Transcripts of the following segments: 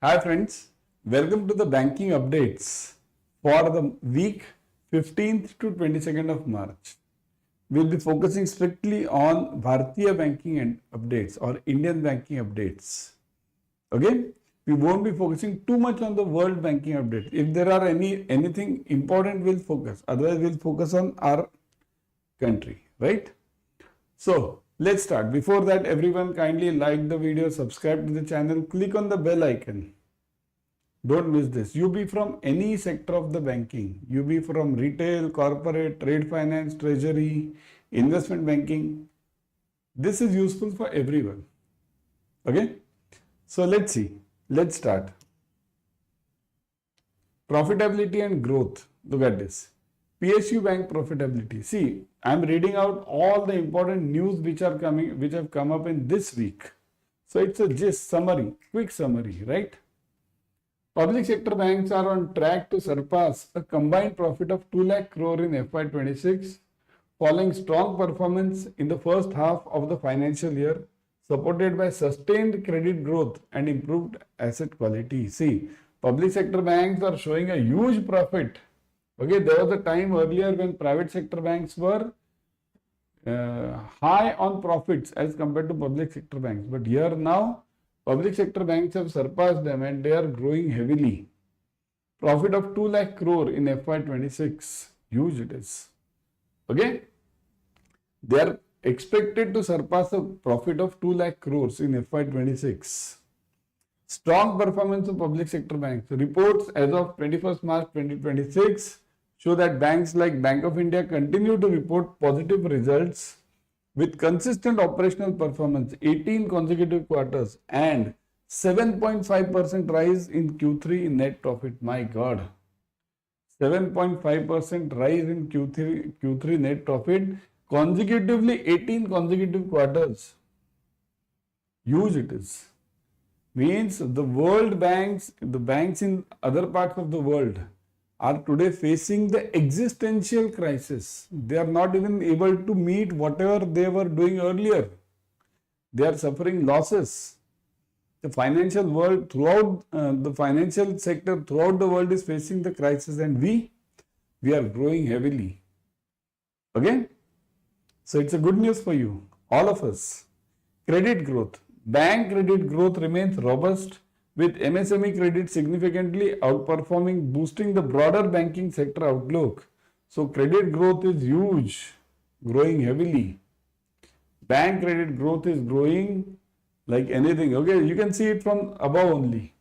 Hi friends, welcome to the banking updates for the week 15th to 22nd of March. We'll be focusing strictly on Bharatiya banking and updates or Indian banking updates. Okay, we won't be focusing too much on the world banking update. If there are anything important, we'll focus. Otherwise, we'll focus on our country, right? So let's start. Before that, everyone kindly like the video, subscribe to the channel, click on the bell icon. Don't miss this. You be from any sector of the banking. You be from retail, corporate, trade finance, treasury, investment banking. This is useful for everyone. Okay. So let's see. Let's start. Profitability and growth. Look at this. PSU bank profitability. See, I'm reading out all the important news which have come up in this week. So it's a gist summary, quick summary, right? Public sector banks are on track to surpass a combined profit of 2 lakh crore in FY26, following strong performance in the first half of the financial year, supported by sustained credit growth and improved asset quality. See, public sector banks are showing a huge profit. Okay, there was a time earlier when private sector banks were high on profits as compared to public sector banks. But here now, public sector banks have surpassed them and they are growing heavily. Profit of 2 lakh crore in FY26. Huge it is. Okay. They are expected to surpass a profit of 2 lakh crores in FY26. Strong performance of public sector banks. Reports as of 21st March 2026 show that banks like Bank of India continue to report positive results with consistent operational performance, 18 consecutive quarters and 7.5% rise in Q3 in net profit. My God, 7.5% rise in Q3 net profit, consecutively 18 consecutive quarters. Huge it is. Means the world banks, the banks in other parts of the world are today facing the existential crisis. They are not even able to meet whatever they were doing earlier. They are suffering losses. The financial world throughout, the financial sector throughout the world is facing the crisis, and we are growing heavily. Okay? So it's a good news for you, all of us. Credit growth. Bank credit growth remains robust, with MSME credit significantly outperforming, boosting the broader banking sector outlook. So credit growth is huge, growing heavily. Bank credit growth is growing like anything. Okay, you can see it from above only.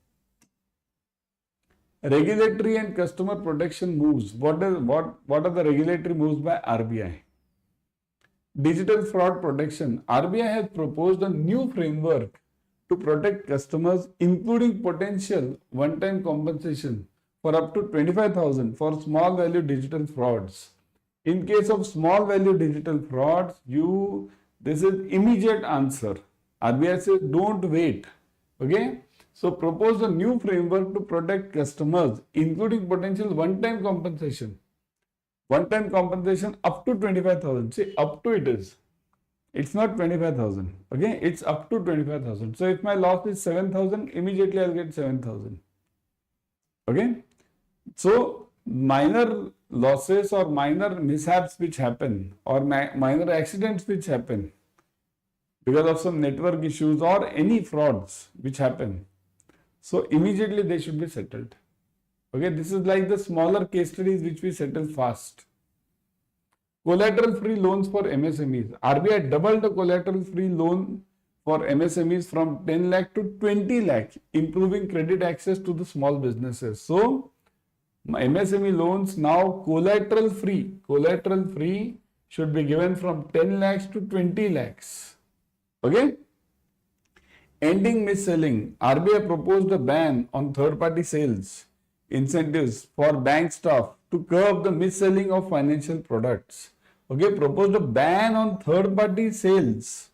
Regulatory and customer protection moves. What are the regulatory moves by RBI? Digital fraud protection. RBI has proposed a new framework to protect customers, including potential one-time compensation for up to 25,000 for small value digital frauds. In case of small value digital frauds, this is immediate answer. RBI says don't wait. Okay. So propose a new framework to protect customers, including potential one-time compensation. One-time compensation up to 25,000. See, up to it is. It's not 25,000. Okay, it's up to 25,000. So if my loss is 7,000, immediately I'll get 7,000. Okay. So minor losses or minor mishaps which happen or minor accidents which happen because of some network issues or any frauds which happen. So immediately they should be settled. Okay, this is like the smaller case studies which we settle fast. Collateral-free loans for MSMEs. RBI doubled the collateral-free loan for MSMEs from 10 lakh to 20 lakh, improving credit access to the small businesses. So, MSME loans now collateral-free. Collateral-free should be given from 10 lakhs to 20 lakhs. Okay? Ending mis-selling. RBI proposed a ban on third-party sales incentives for bank staff to curb the mis-selling of financial products. Okay, proposed a ban on third-party sales.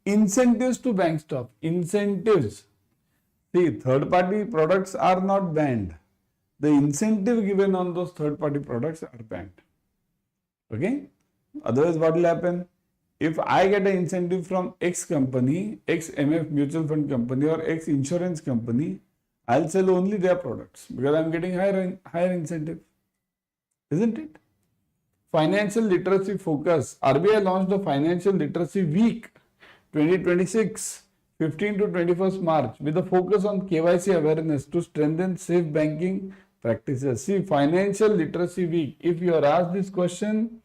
Incentives to bank staff. Incentives. See, third-party products are not banned. The incentive given on those third-party products are banned. Okay? Otherwise, what will happen? If I get an incentive from X company, X MF mutual fund company or X insurance company, I'll sell only their products because I'm getting higher incentive, isn't it? Financial literacy focus. RBI launched the Financial Literacy Week 2026, 15 to 21st March, with a focus on KYC awareness to strengthen safe banking practices. See, Financial Literacy Week, if you are asked this question,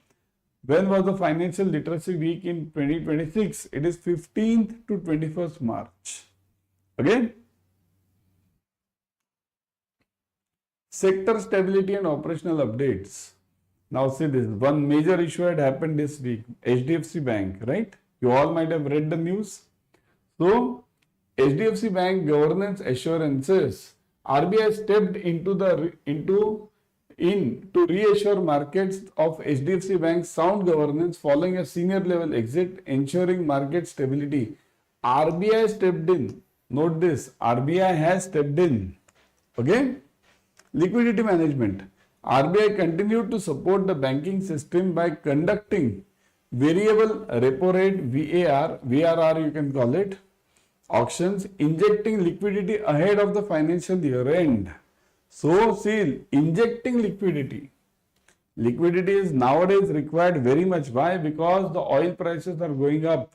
when was the Financial Literacy Week in 2026? It is 15th to 21st March. Again, sector stability and operational updates. Now see this, one major issue had happened this week, HDFC Bank, right? You all might have read the news. So, HDFC Bank governance assurances, RBI stepped in to reassure markets of HDFC Bank's sound governance following a senior level exit, ensuring market stability. RBI stepped in. Note this, RBI has stepped in. Okay? Liquidity management. RBI continued to support the banking system by conducting variable repo rate, VRR you can call it, auctions, injecting liquidity ahead of the financial year end. So, see, injecting liquidity. Liquidity is nowadays required very much. Why? Because the oil prices are going up.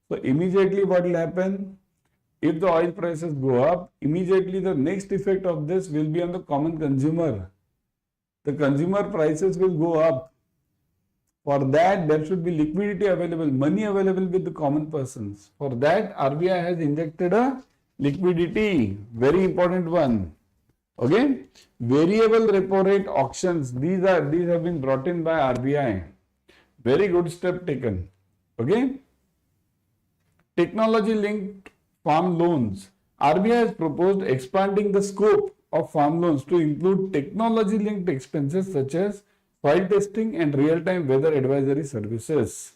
So, immediately what will happen? If the oil prices go up, immediately the next effect of this will be on the common consumer. The consumer prices will go up. For that, there should be liquidity available, money available with the common persons. For that, RBI has injected a liquidity, very important one. Okay, variable repo rate auctions, these have been brought in by RBI. Very good step taken. Okay, technology linked farm loans. RBI has proposed expanding the scope of farm loans to include technology linked expenses such as soil testing and real-time weather advisory services.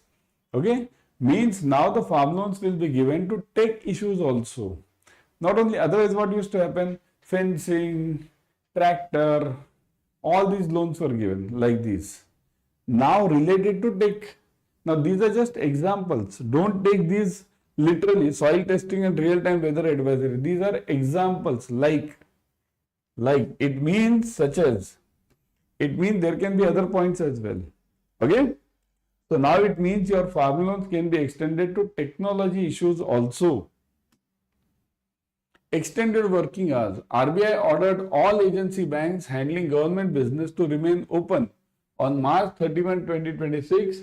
Okay, means now the farm loans will be given to tech issues also. Not only, otherwise what used to happen, fencing, tractor, all these loans were given like this. Now related to tech. Now these are just examples. Don't take these literally, soil testing and real-time weather advisory. These are examples like it means such as. It means there can be other points as well. Okay. So now it means your farm loans can be extended to technology issues also. Extended working hours. RBI ordered all agency banks handling government business to remain open on March 31, 2026,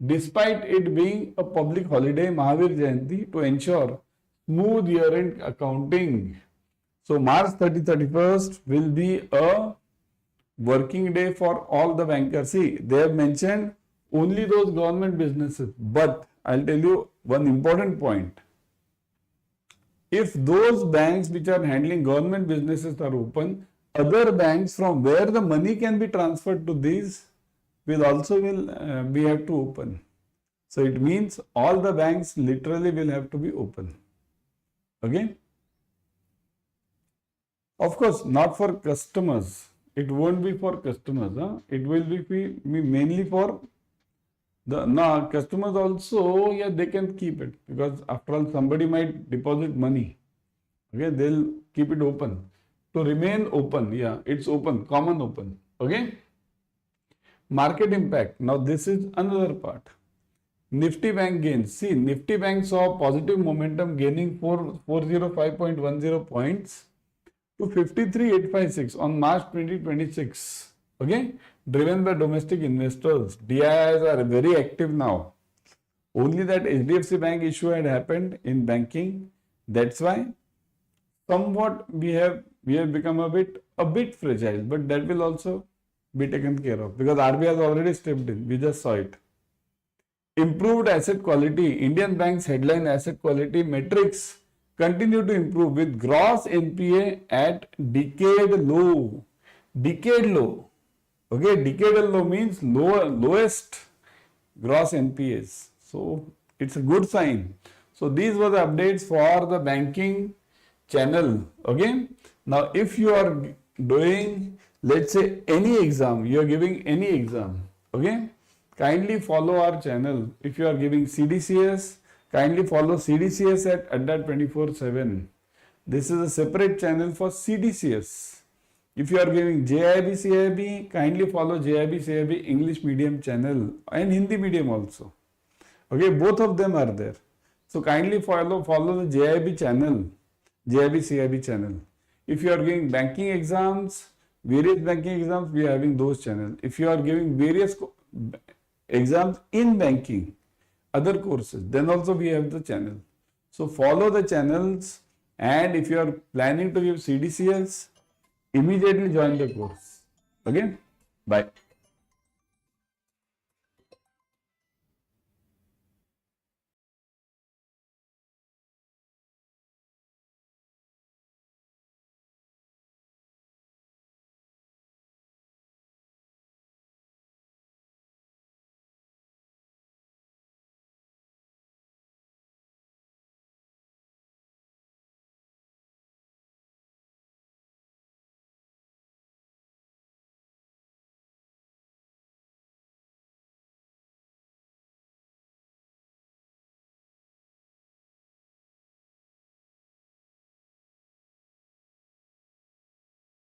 despite it being a public holiday, Mahavir Jayanti, to ensure smooth year-end accounting. So March 31st will be a working day for all the bankers. See, they have mentioned only those government businesses, but I'll tell you one important point. If those banks which are handling government businesses are open, other banks from where the money can be transferred to these we have to open. So it means all the banks literally will have to be open. Okay. Of course, not for customers. It won't be for customers. It will be mainly for the customers also. Yeah, they can keep it because after all somebody might deposit money. Okay, they'll keep it open to remain open. Yeah, it's open, common open. Okay. Market impact. Now this is another part. Nifty Bank gains. See, Nifty Bank saw positive momentum gaining 405.10 points to 53,856 on March 2026. Okay, driven by domestic investors. DIIs are very active now. Only that HDFC Bank issue had happened in banking. That's why somewhat we have become a bit fragile, but that will also be taken care of because RBI has already stepped in. We just saw it. Improved asset quality. Indian banks headline asset quality metrics continue to improve with gross NPA at decade low. Decade low. Okay, decadal low means lowest gross NPAs. So it's a good sign. So these were the updates for the banking channel. Okay. Now if you are doing, let's say, any exam, you are giving any exam. Okay. Kindly follow our channel. If you are giving CDCS, kindly follow CDCS at Adda 24/7. This is a separate channel for CDCS. If you are giving JIB, CIB, kindly follow JIB, CIB English medium channel and Hindi medium also. Okay, both of them are there. So kindly follow the JIB channel, JIB, CIB channel. If you are giving banking exams, various banking exams, we are having those channels. If you are giving various exams in banking, other courses, then also we have the channel. So follow the channels, and if you are planning to give CDCS, immediately join the course. Okay, bye.